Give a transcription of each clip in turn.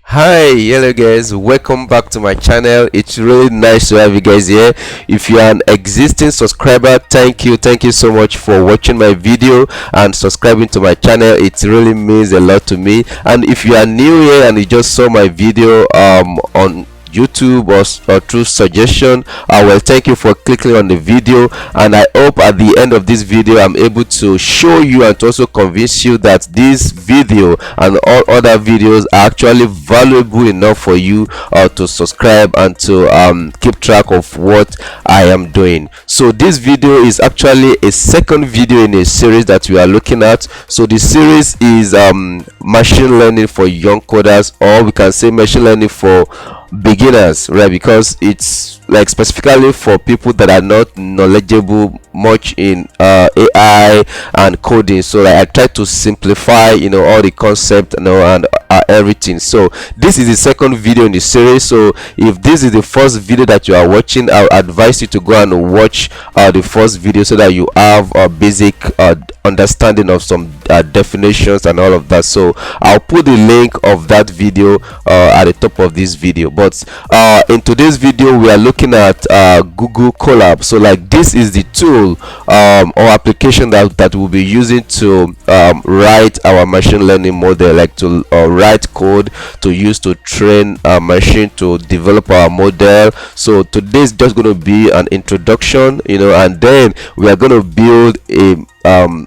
Hi, hello guys, welcome back to my channel. It's really nice to have you guys here. If you are an existing subscriber, thank you so much for watching my video and subscribing to my channel. It really means a lot to me. And if you are new here and you just saw my video on YouTube or through suggestion, well, thank you for clicking on the video, and I hope at the end of this video I'm able to show you and to also convince you that this video and all other videos are actually valuable enough for you to subscribe and to keep track of what I am doing. So this video is actually a second video in a series that we are looking at. So the series is machine learning for young coders, or we can say machine learning for beginners, right? Because it's like specifically for people that are not knowledgeable much in AI and coding. So like, I try to simplify all the concept and everything. So this is the second video in the series. So if this is the first video that you are watching, I'll advise you to go and watch the first video so that you have a basic understanding of some definitions and all of that. So I'll put the link of that video at the top of this video. But in today's video we are looking at Google Colab. So like, this is the tool or application that we'll be using to write our machine learning model, like to write code to use to train a machine to develop our model. So today is just going to be an introduction, and then we are going to build a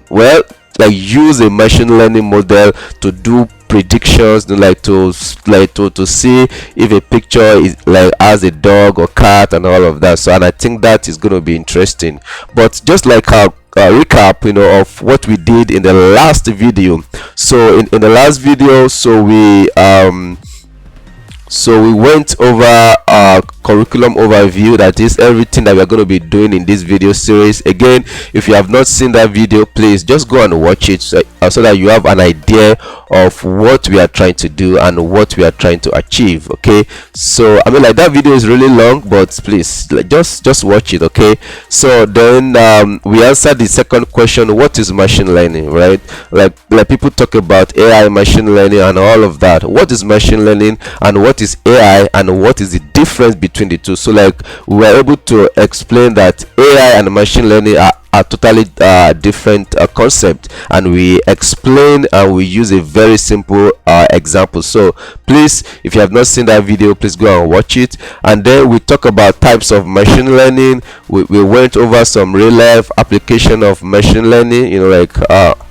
well, like use a machine learning model to do predictions, like to see if a picture is like has a dog or cat and all of that. So, and I think that is going to be interesting. But just like a recap of what we did in the last video. So in the last video, so we went over our curriculum overview, that is everything that we're going to be doing in this video series. Again, if you have not seen that video, please just go and watch it so that you have an idea of what we are trying to do and what we are trying to achieve. Okay, so I mean, like, that video is really long, but please, like, just watch it. Okay, so then we answered the second question: what is machine learning, right? Like people talk about AI, machine learning and all of that. What is machine learning and what is AI, and what is the difference between the two? So like, we were able to explain that AI and machine learning are totally different concept, and we explain and we use a very simple example. So please, if you have not seen that video, please go and watch it. And then we talk about types of machine learning. We went over some real life application of machine learning, like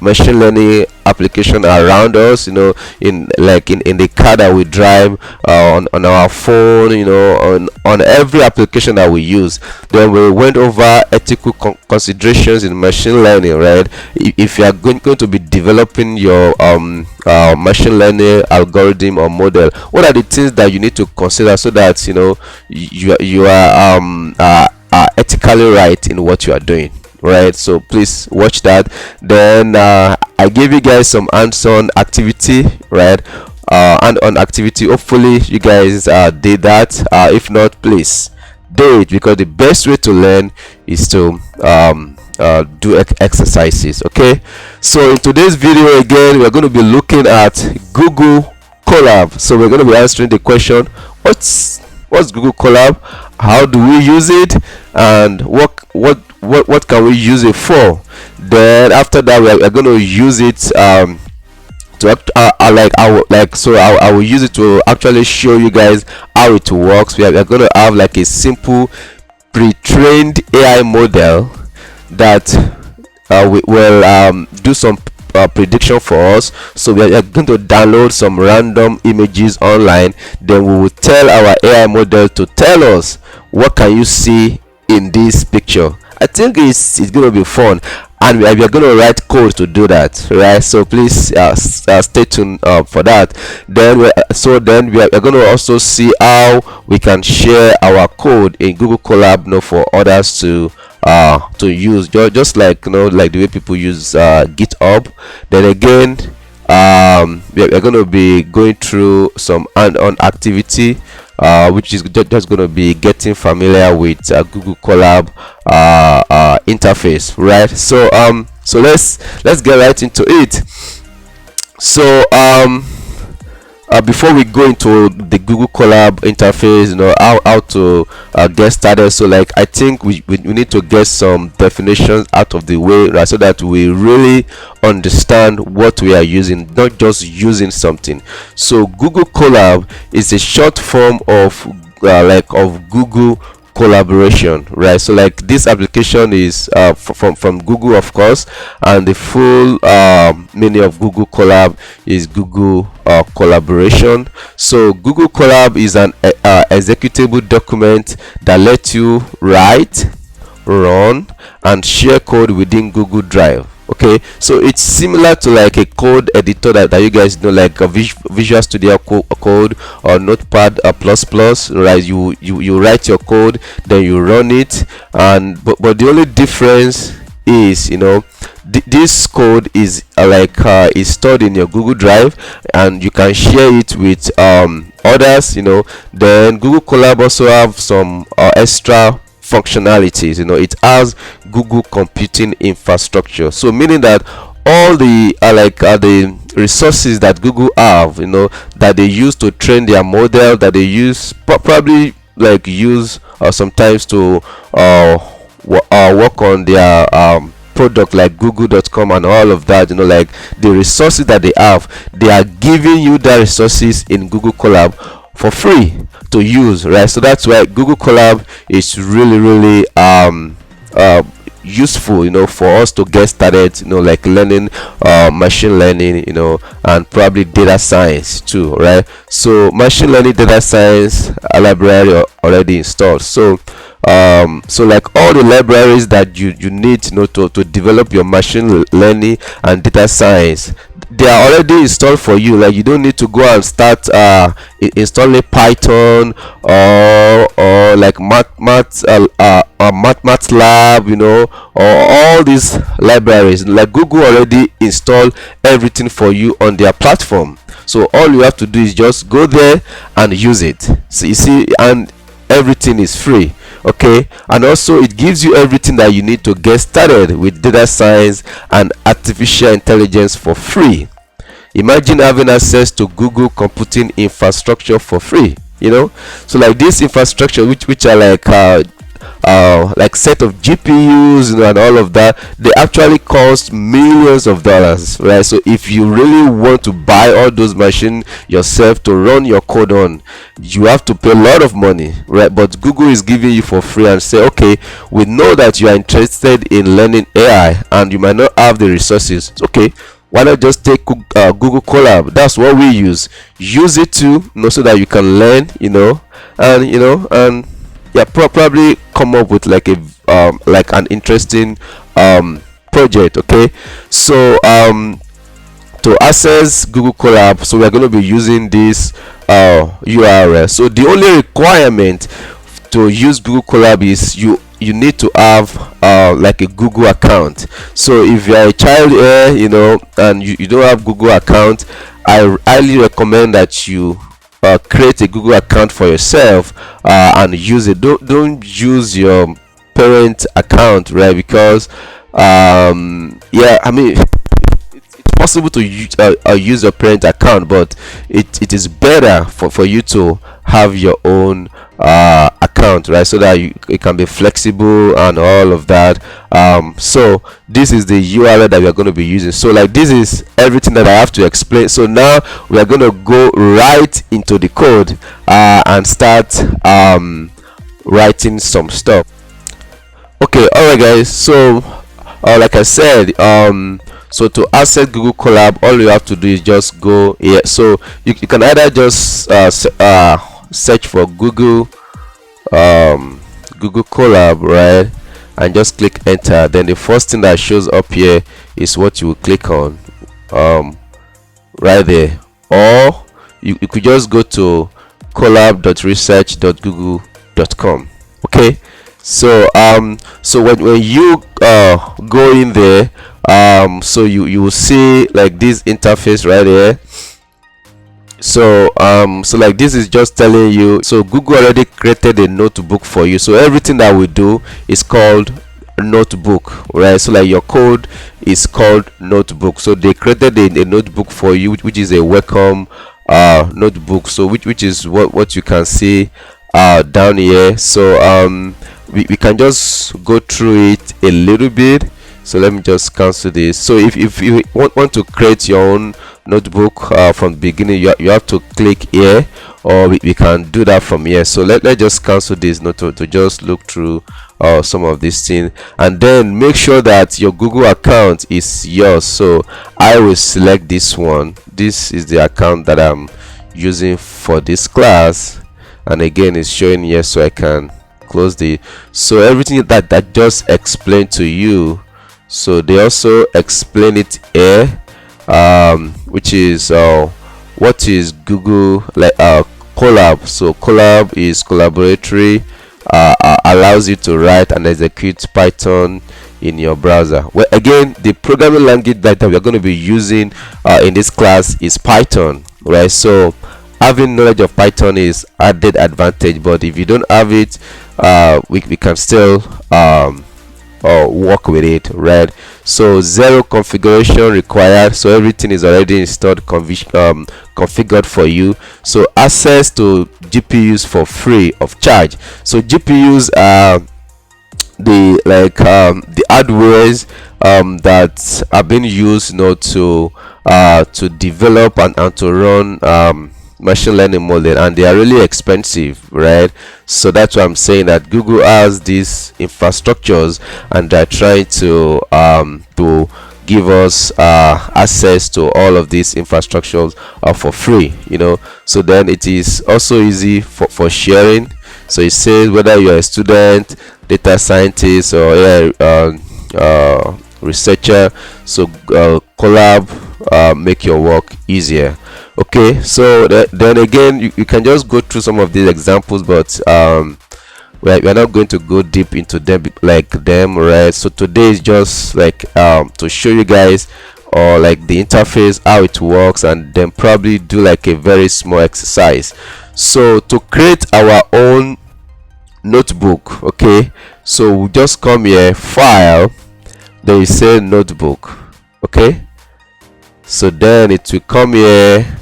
machine learning application around us, in the car that we drive, on our phone, on every application that we use. Then we went over ethical considerations in machine learning, right? If you are going to be developing your machine learning algorithm or model, what are the things that you need to consider so that you are ethically right in what you are doing, right? So please watch that. Then I gave you guys some hands-on activity, right? And on activity, hopefully you guys did that. If not, please do it, because the best way to learn is to do exercises. Okay, so in today's video, again, we're going to be looking at Google Colab. So we're going to be answering the question: what's Google Colab, how do we use it, and what can we use it for? Then after that, we're going to use it to I will use it to actually show you guys how it works. We are going to have like a simple pre-trained AI model that will do some prediction for us. So we are going to download some random images online. Then we will tell our AI model to tell us, what can you see in this picture? I think it's going to be fun, and we are going to write code to do that, right? So please stay tuned for that. Then we are going to also see how we can share our code in Google Colab, for others to use, just like like the way people use GitHub. Then again, we are going to be going through some hand-on activity which is just going to be getting familiar with Google Colab interface, right? So let's get right into it. So before we go into the Google Colab interface, how to get started, so like I think we need to get some definitions out of the way, right, so that we really understand what we are using, not just using something. So Google Colab is a short form of of Google collaboration, right? So like this application is from Google, of course, and the full meaning of Google Colab is Google collaboration. So Google Colab is an executable document that lets you write, run, and share code within Google Drive. Okay, so it's similar to like a code editor that you guys know, like a Visual Studio Code or Notepad plus plus, right? You write your code, then you run it, and but the only difference is, this code is is stored in your Google Drive, and you can share it with others. Then Google Colab also have some extra functionalities. It has Google computing infrastructure, so meaning that all the resources that Google have, that they use to train their model, that they use probably use sometimes to work on their product like google.com and all of that, like the resources that they are giving you the resources in Google Colab for free to use, right? So that's why Google Colab is really useful, for us to get started, like learning machine learning, and probably data science too, right? So machine learning, data science library already installed. So like all the libraries that you need, to develop your machine learning and data science, they are already installed for you. Like you don't need to go and start installing Python or like MATLAB, or all these libraries. Like Google already installed everything for you on their platform. So all you have to do is just go there and use it. So you see, and everything is free. Okay, and also it gives you everything that you need to get started with data science and artificial intelligence for free. Imagine having access to Google computing infrastructure for free. So like this infrastructure, which are like set of GPUs, and all of that, they actually cost millions of dollars, right? So if you really want to buy all those machines yourself to run your code on, you have to pay a lot of money, right? But Google is giving you for free and say, okay, we know that you are interested in learning AI and you might not have the resources. Okay, why not just take Google Colab? That's what we use it too, so that you can learn, and yeah, probably come up with like an interesting project. Okay, so to access Google Colab, so we're going to be using this URL. So the only requirement to use Google Colab is you need to have like a Google account. So if you are a child here, and you don't have Google account, I highly recommend that you create a Google account for yourself and use it. Don't use your parent account, right? Because yeah, I mean, it's possible to use your parent account, but it is better for you to have your own account, right? So that it can be flexible and all of that. So this is the URL that we are going to be using. So like this is everything that I have to explain. So now we are going to go right into the code and start writing some stuff. Okay, alright guys, so like I said, so to access Google Colab, all you have to do is just go here. So you can either just search for Google Colab, right, and just click enter. Then the first thing that shows up here is what you will click on right there, or you could just go to colab.research.google.com. okay, so so when you go in there, so you will see like this interface right here. So like this is just telling you, so Google already created a notebook for you. So everything that we do is called notebook, right? So like your code is called notebook. So they created a notebook for you, which is a welcome notebook. So which is what you can see down here. So we can just go through it a little bit. So let me just cancel this. So if you want to create your own notebook from the beginning, you have to click here, or we can do that from here. So let's just cancel this note to just look through some of these things, and then make sure that your Google account is yours. So I will select this one. This is the account that I'm using for this class, and again it's showing here, so I can close the, so everything that just explained to you, so they also explain it here, which is what is Google, like Colab. So Colab is collaboratory, allows you to write and execute Python in your browser. Well, again, the programming language that we are going to be using in this class is Python, right? So having knowledge of Python is added advantage, but if you don't have it, we can still work with it, right? So zero configuration required, so everything is already installed, configured for you. So access to GPUs for free of charge. So GPUs are the the hardwares that are being used, to develop and to run machine learning model, and they are really expensive, right? So that's why I'm saying that Google has these infrastructures, and they're trying to give us access to all of these infrastructures for free, so then it is also easy for sharing. So it says whether you're a student, data scientist, or researcher, so Colab make your work easier. Okay, so then again, you can just go through some of these examples, but we're not going to go deep into them right? So today is just to show you guys, or like the interface, how it works, and then probably do like a very small exercise. So to create our own notebook, okay, so we just come here, file, then you say notebook. Okay, so then it will come here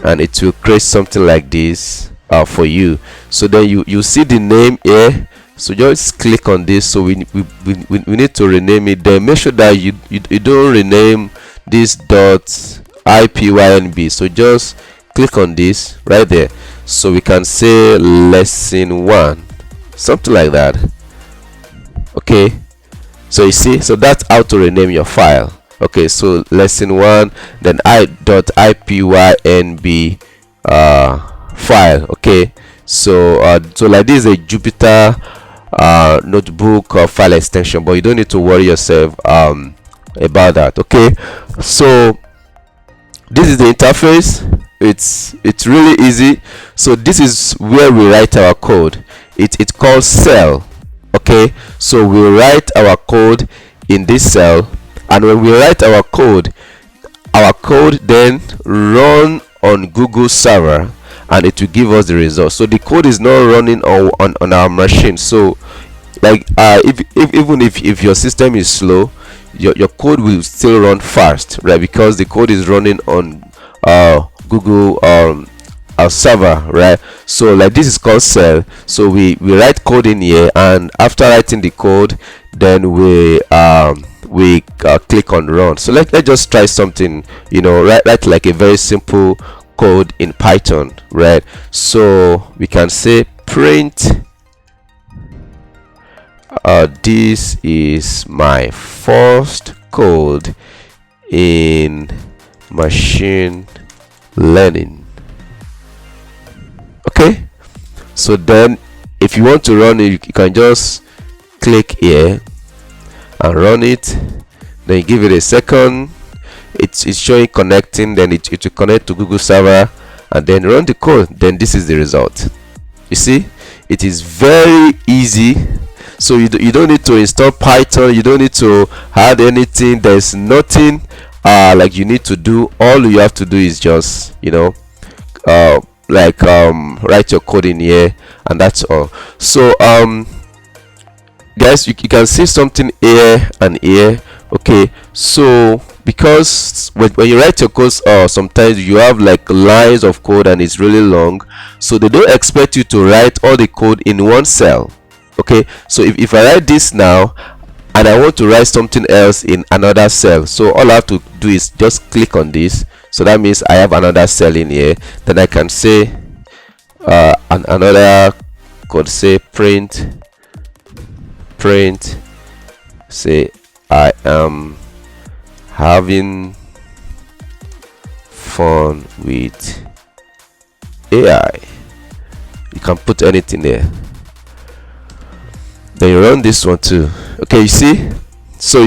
and it will create something like this for you. So then you see the name here, so just click on this. So we need to rename it. Then make sure that you don't rename this .ipynb. So just click on this right there, so we can say lesson 1, something like that. Okay, so you see, so that's how to rename your file. Okay, so lesson 1, then .ipynb file. Okay, so like this is a Jupyter notebook file extension, but you don't need to worry yourself about that. Okay, so this is the interface. It's really easy. So this is where we write our code. It's called cell. Okay, so we write our code in this cell, and when we write our code then run on Google server, and it will give us the result. So the code is not running on our machine. So like even if your system is slow, your code will still run fast, right? Because the code is running on Google our server, right? So like this is called cell. So we write code in here, and after writing the code, then we click on run. So let's just try something, write like a very simple code in Python, right? So we can say print this is my first code in machine learning. Okay, so then if you want to run it, you can just click here and run it. Then you give it a second. It's showing connecting, then it will connect to Google server, and then run the code. Then this is the result. You see, it is very easy. So you don't need to install Python, you don't need to add anything. There's nothing like you need to do. All you have to do is just write your code in here, and that's all. So guys, you can see something here and here. Okay, so because when you write your code, sometimes you have like lines of code and it's really long, so they don't expect you to write all the code in one cell. Okay, so if I write this now and I want to write something else in another cell, so all I have to do is just click on this. So that means I have another cell in here. Then I can say another code, say print, say I am having fun with AI. You can put anything there. Then you run this one too. Okay, you see, so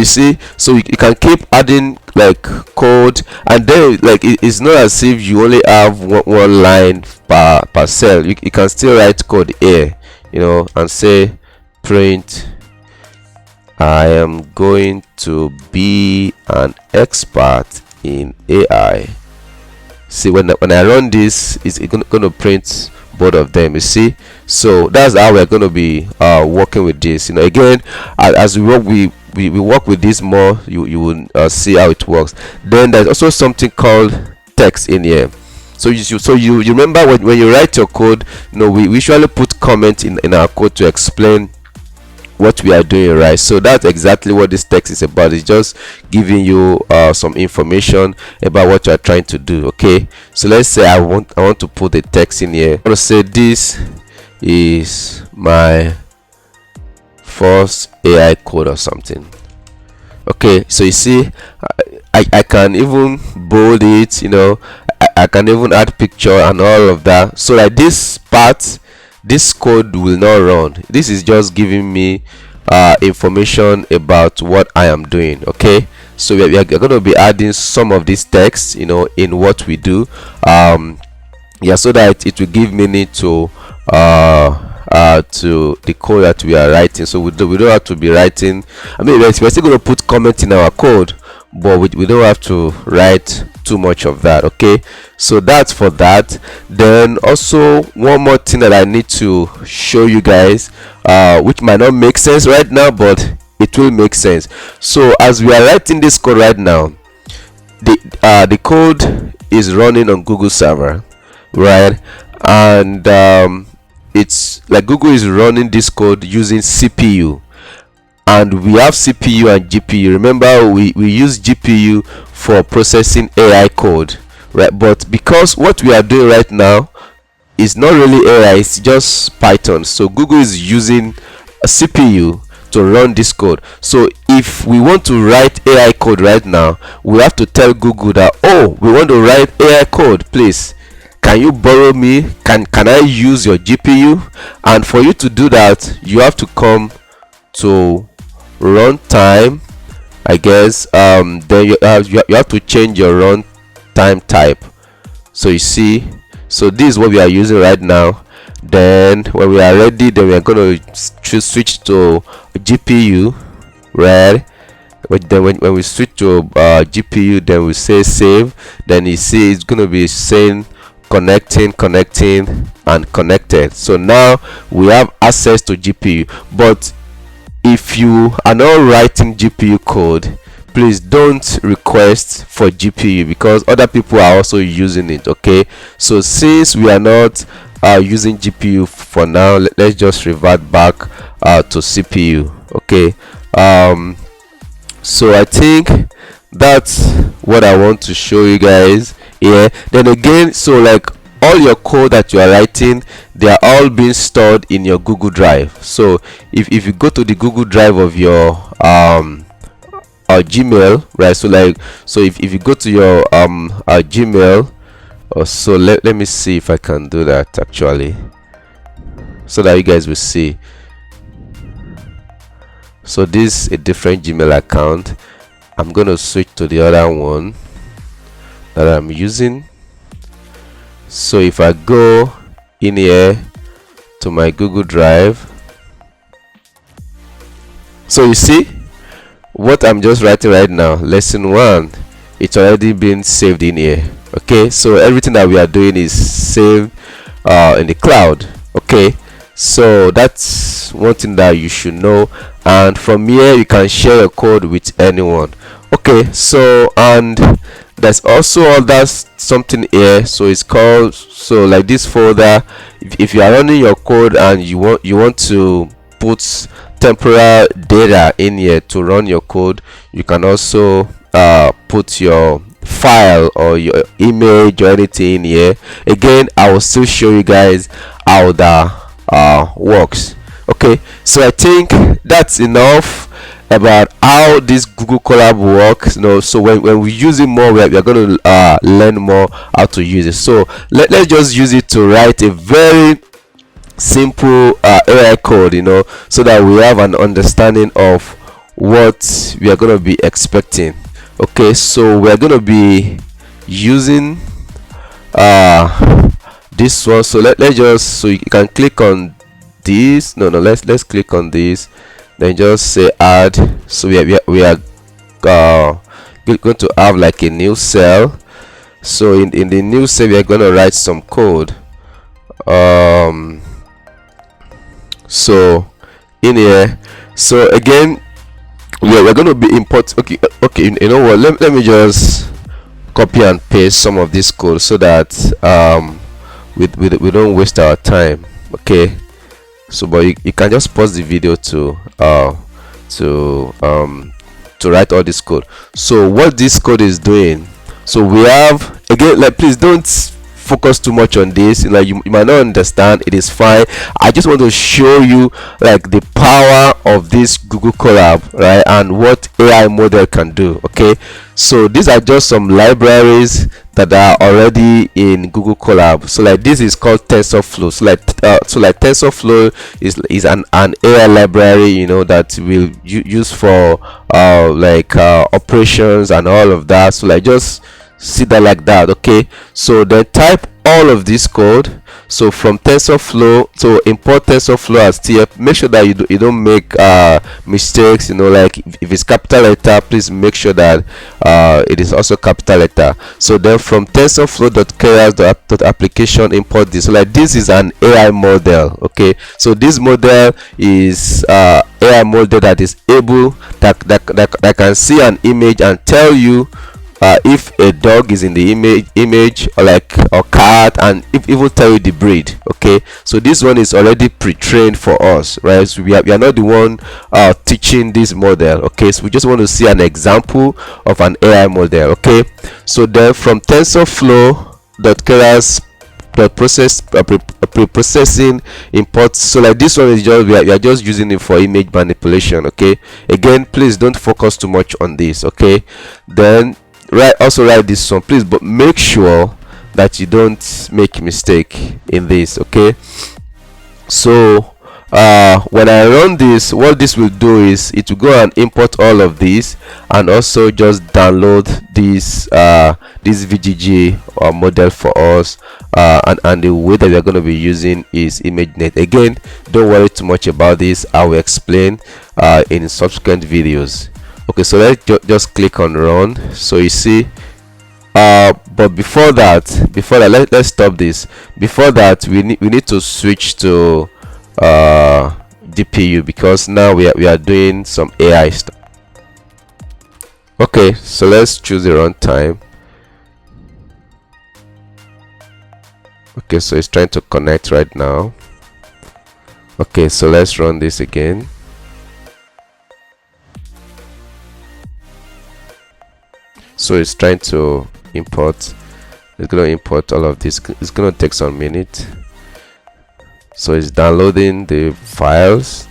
you can keep adding like code, and then like it's not as if you only have one line per cell. You can still write code here, you know, and say print I am going to be an expert in AI. See, when I run this, it's going to print both of them, you see. So that's how we're going to be working with this, you know. Again, as we work, we work with this more, you will see how it works. Then there's also something called text in here. So you remember when you write your code, you know, we usually put comment in our code to explain what we are doing, right? So that's exactly what this text is about. It's just giving you some information about what you are trying to do. Okay, so let's say I want to put the text in here. I'm going to say this is my first AI code or something. Okay, so you see, I can even bold it, you know. I can even add picture and all of that, so that this part, this code will not run. This is just giving me information about what I am doing. Okay, so we are going to be adding some of this text, you know, in what we do, yeah, so that it will give meaning to the code that we are writing. So we don't have to be writing, I mean, we're still going to put comment in our code, but we don't have to write too much of that. Okay, so that's for that. Then also one more thing that I need to show you guys, which might not make sense right now, but it will make sense. So as we are writing this code right now, the code is running on Google server, right? And it's like Google is running this code using CPU, and we have CPU and GPU. Remember, we use GPU for processing AI code, right? But because what we are doing right now is not really AI, it's just Python, so Google is using a CPU to run this code. So if we want to write AI code right now, we have to tell Google that, oh, we want to write AI code, please, can you borrow me, can I use your GPU? And for you to do that, you have to come to runtime, I guess. Then you have to change your runtime type. So you see, so this is what we are using right now. Then when we are ready, then we are going to switch to GPU, right? But then when we switch to GPU, then we say save. Then you see it's going to be saying connecting and connected. So now we have access to GPU. But if you are not writing GPU code, please don't request for GPU, because other people are also using it. Okay, so since we are not using GPU for now, let's just revert back to CPU. Okay, so I think that's what I want to show you guys here. Then again, so like all your code that you are writing, they are all being stored in your Google Drive. So if you go to the Google Drive of your Gmail, right? So if you go to your Gmail, so let me see if I can do that actually, so that you guys will see. So this is a different Gmail account. I'm going to switch to the other one that I'm using. So if I go in here to my Google Drive, so you see what I'm just writing right now, lesson 1, it's already been saved in here. Okay, so everything that we are doing is saved in the cloud. Okay, so that's one thing that you should know, and from here you can share your code with anyone. Okay, so and there's also other something here, so it's called, so like this folder, if you are running your code and you want to put temporary data in here to run your code, you can also put your file or your image or anything in here. Again, I will still show you guys how that works. Okay, so I think that's enough about how this Google Colab works. So when we use it more, we are going to learn more how to use it. So let's just use it to write a very simple AI code, so that we have an understanding of what we are going to be expecting. Okay, so we're going to be using this one. So let's just, so you can click on this. Let's click on this, then just say add. So we are going to have like a new cell. So in the new cell we are going to write some code. So in here, so again we're going to be import. Okay, you know what, let me just copy and paste some of this code so that we don't waste our time. Okay, so but you can just pause the video to write all this code. So what this code is doing, so we have, again, like, please don't focus too much on this, you might not understand. It is fine. I just want to show you like the power of this Google Colab, right, and what AI model can do. Okay, so these are just some libraries that are already in Google Colab. So like this is called TensorFlow. So like TensorFlow is an AI library, that we'll use for operations and all of that. So like just see that like that. Okay, so then type all of this code. So from TensorFlow, so import TensorFlow as TF. Make sure that you don't make mistakes. Like if it's capital letter, please make sure that it is also capital letter. So then from TensorFlow.keras.application, import this. So like this is an AI model. Okay, so this model is AI model that is able that can see an image and tell you if a dog is in the image or cat, and even tell you the breed. Okay, so this one is already pre-trained for us, right? So we are not the one teaching this model. Okay, so we just want to see an example of an AI model. Okay, so then from TensorFlow.keras pre-processing import. So like this one is just, we are just using it for image manipulation. Okay, again, please don't focus too much on this. Okay, then also write this one, please, but make sure that you don't make mistake in this. Okay, so when I run this, what this will do is it will go and import all of these and also just download this VGG model for us, and the way that we are going to be using is ImageNet. Again, don't worry too much about this. I will explain in subsequent videos. Okay, so let's just click on run. So you see, but before that, let's stop this. Before that, we need to switch to GPU, because now we are doing some AI stuff. Okay, so let's choose the runtime. Okay, so it's trying to connect right now. Okay, so let's run this again. So it's trying to import. It's going to import all of this. It's going to take some minutes. So it's downloading the files.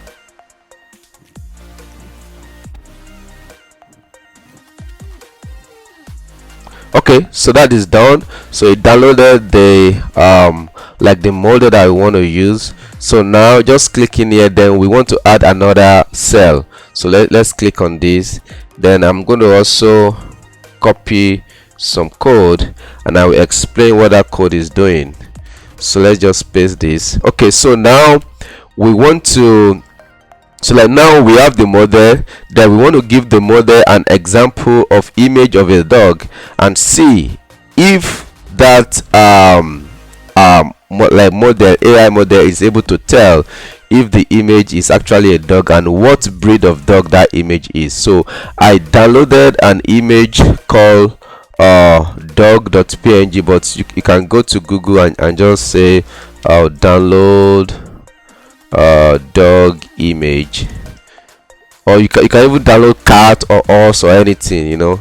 Okay, so that is done. So it downloaded the like the model that we want to use. So now just click in here, then we want to add another cell. So let's click on this. Then I'm going to also copy some code, and I will explain what that code is doing. So let's just paste this. Okay, so now we want to, so like now we have the model, then we want to give the model an example of image of a dog and see if that like model, AI model, is able to tell if the image is actually a dog and what breed of dog that image is. So I downloaded an image called dog.png, but you can go to Google and just say download dog image, or you can even download cat or horse or anything, you know.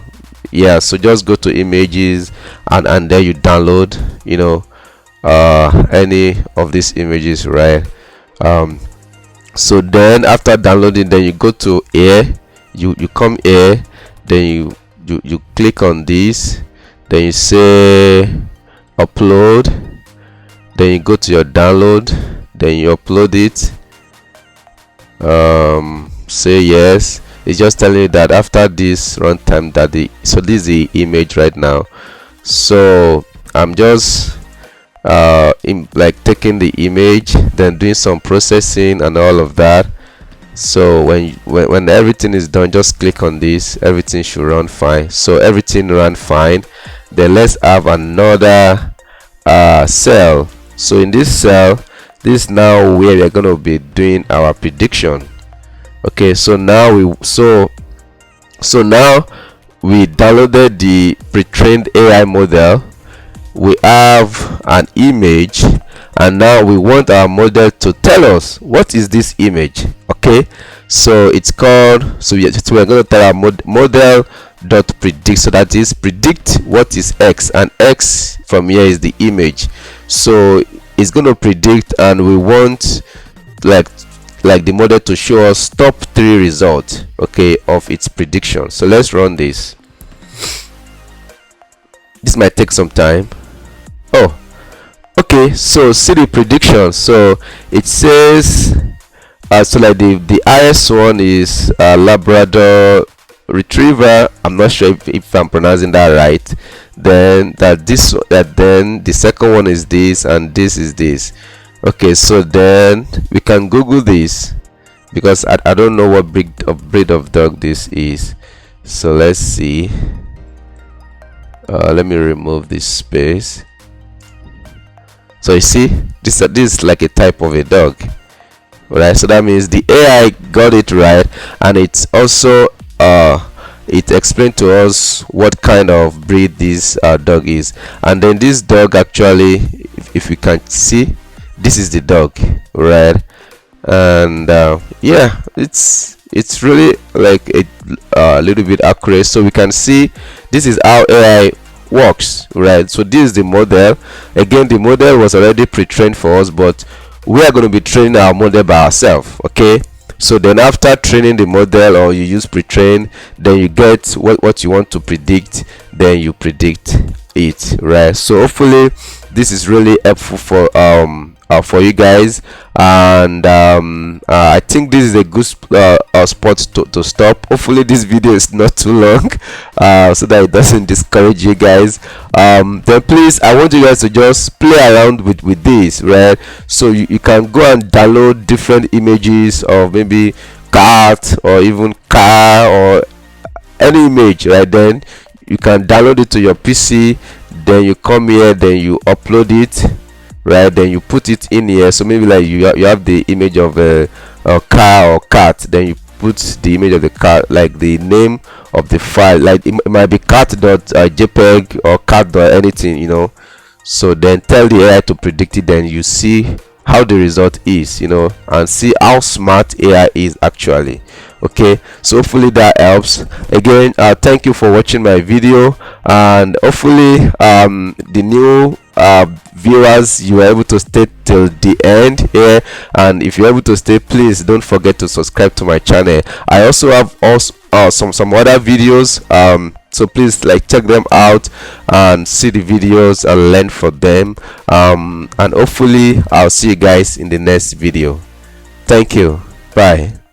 Yeah, so just go to images and then you download, you know, any of these images, right? So then after downloading, then you go to here, you come here, then you click on this, then you say upload, then you go to your download, then you upload it, say yes. It's just telling you that after this runtime that so this is the image right now. So I'm just like taking the image, then doing some processing and all of that. So when everything is done, just click on this, everything should run fine. So everything ran fine. Then let's have another cell. So in this cell, this is now where we're going to be doing our prediction. Okay, so now we downloaded the pre-trained AI model. We have an image, and now we want our model to tell us what is this image. Okay, so it's called, so we're going to tell our model dot predict, so that is predict what is x, and x from here is the image. So it's going to predict, and we want like the model to show us top 3 results, okay, of its prediction. So let's run this. This might take some time. Oh, okay, so see the prediction. So it says so like the highest one is Labrador Retriever. I'm not sure if I'm pronouncing that right. Then then the second one is this, and this is this. Okay, so then we can Google this, because I don't know what breed of dog this is. So let's see. Let me remove this space. So you see, this is like a type of a dog, right? So that means the AI got it right, and it's also it explained to us what kind of breed this dog is. And then this dog actually, if you can see, this is the dog, right? And yeah, it's really like a little bit accurate. So we can see this is how AI works, right? So this is the model. Again, the model was already pre-trained for us, but we are going to be training our model by ourselves. Okay, so then after training the model, or you use pre-train, then you get what you want to predict, then you predict it, right? So hopefully this is really helpful for you guys, and I think this is a good spot to stop. Hopefully this video is not too long, so that it doesn't discourage you guys. Then please, I want you guys to just play around with this, right? So you can go and download different images of maybe cat or even car or any image, right? Then you can download it to your PC, then you come here, then you upload it, right? Then you put it in here. So maybe like you have the image of a car or cat, then you put the image of the cat, like the name of the file, like it might be cat.jpg or cat anything, you know. So then tell the AI to predict it, then you see how the result is, you know, and see how smart AI is actually. Okay, so hopefully that helps. Again, thank you for watching my video, and hopefully the new viewers, you are able to stay till the end here. And if you're able to stay, please don't forget to subscribe to my channel. I also have some other videos, so please like check them out and see the videos and learn from them, and hopefully I'll see you guys in the next video. Thank you, bye.